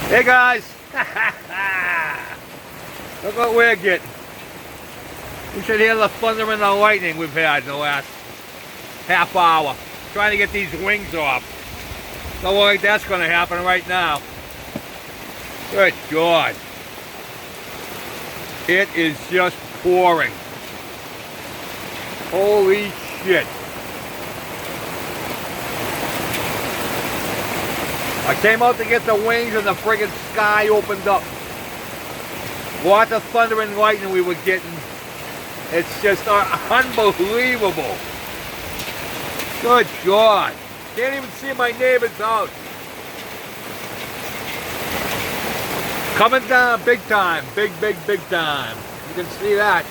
Hey guys! Look what we're getting. You should hear the thunder and the lightning we've had in the last half hour. Trying to get these wings off. Don't look like that's going to happen right now. Good God. It is just pouring. Holy shit. I came out to get the wings and the friggin' sky opened up. What the thunder and lightning we were getting. It's just unbelievable. Good God. Can't even see my neighbor's house. Coming down big time. Big time. You can see that.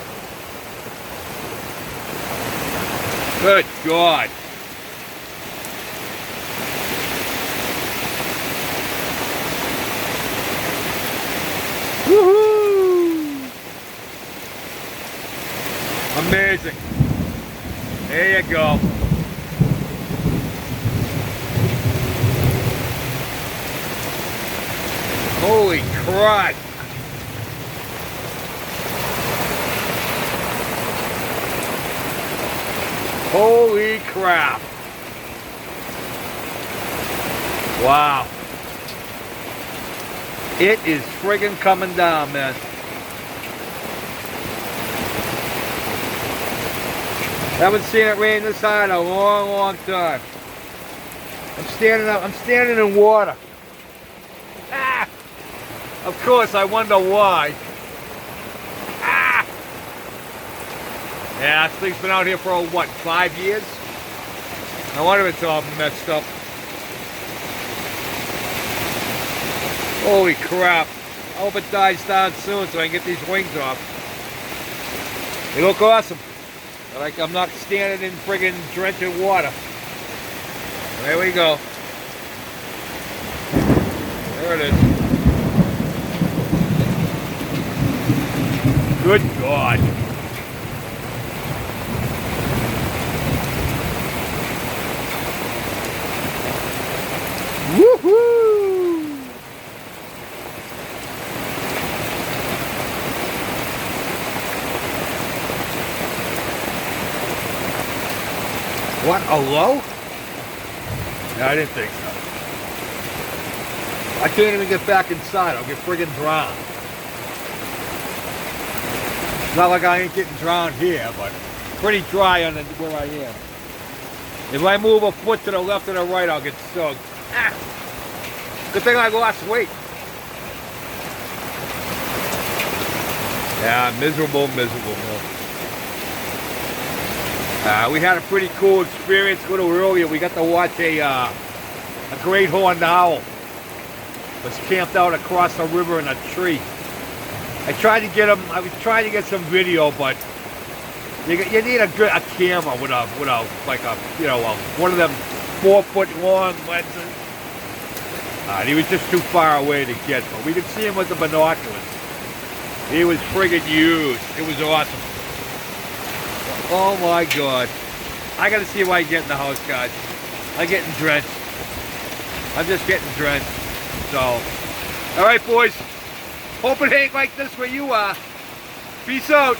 Good God. Woohoo! Amazing. There you go. Holy crap. Holy crap. Wow. It is friggin' coming down, man. Haven't seen it rain this high in a long time. I'm standing in water. Ah! Of course, I wonder why. Ah! Yeah, this thing's been out here for, what, 5 years? No wonder it's all messed up. Holy crap. I hope it dies down soon so I can get these wings off. They look awesome. Like I'm not standing in friggin' drenching water. There we go. There it is. Good God. Woohoo! What, a low? No, I didn't think so. I can't even get back inside. I'll get friggin' drowned. It's not like I ain't getting drowned here, but pretty dry on where I am. If I move a foot to the left or the right, I'll get soaked. Ah! Good thing I lost weight. Yeah, miserable, man. We had a pretty cool experience a little earlier. We got to watch a great horned owl. Was camped out across the river in a tree. I was trying to get some video, but you need a camera with one of them 4-foot long lenses. And he was just too far away to get, but we could see him with the binoculars. He was friggin' huge. It was awesome. Oh my God. I gotta see if I can get in the house, guys. I'm getting drenched. I'm just getting drenched. So, alright boys. Hope it ain't like this where you are. Peace out.